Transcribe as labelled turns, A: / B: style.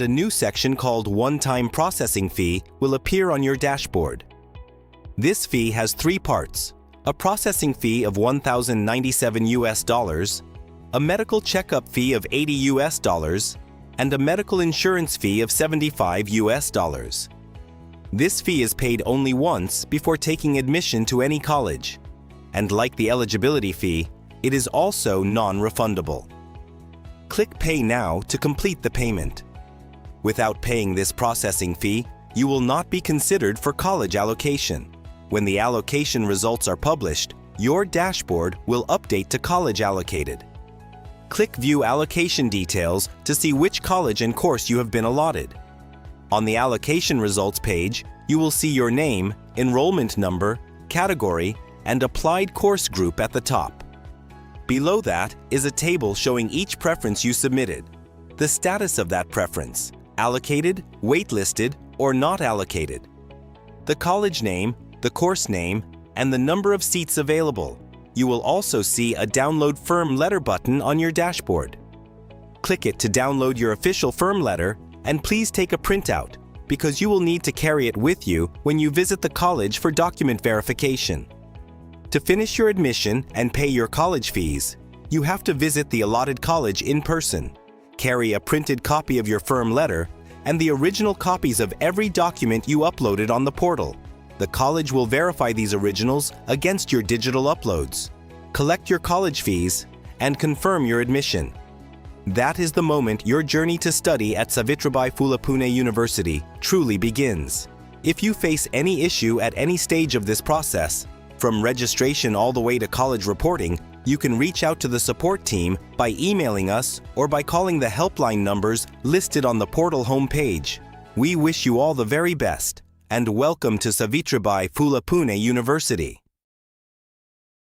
A: A new section called One-Time Processing Fee will appear on your dashboard. This fee has three parts: a processing fee of $1,097, a medical checkup fee of $80, and a medical insurance fee of $75. This fee is paid only once before taking admission to any college, and like the eligibility fee, it is also non-refundable. Click Pay Now to complete the payment. Without paying this processing fee, you will not be considered for college allocation. When the allocation results are published, your dashboard will update to college allocated. Click View Allocation Details to see which college and course you have been allotted. On the allocation results page, you will see your name, enrollment number, category, and applied course group at the top. Below that is a table showing each preference you submitted, the status of that preference, allocated, waitlisted, or not allocated, the college name, the course name, and the number of seats available. You will also see a Download Firm Letter button on your dashboard. Click it to download your official firm letter, and please take a printout, because you will need to carry it with you when you visit the college for document verification. To finish your admission and pay your college fees, you have to visit the allotted college in person. Carry a printed copy of your firm letter and the original copies of every document you uploaded on the portal. The college will verify these originals against your digital uploads, collect your college fees, and confirm your admission. That is the moment your journey to study at Savitribai Phule Pune University truly begins. If you face any issue at any stage of this process, from registration all the way to college reporting, you can reach out to the support team by emailing us or by calling the helpline numbers listed on the portal homepage. We wish you all the very best, and welcome to Savitribai Phule Pune University.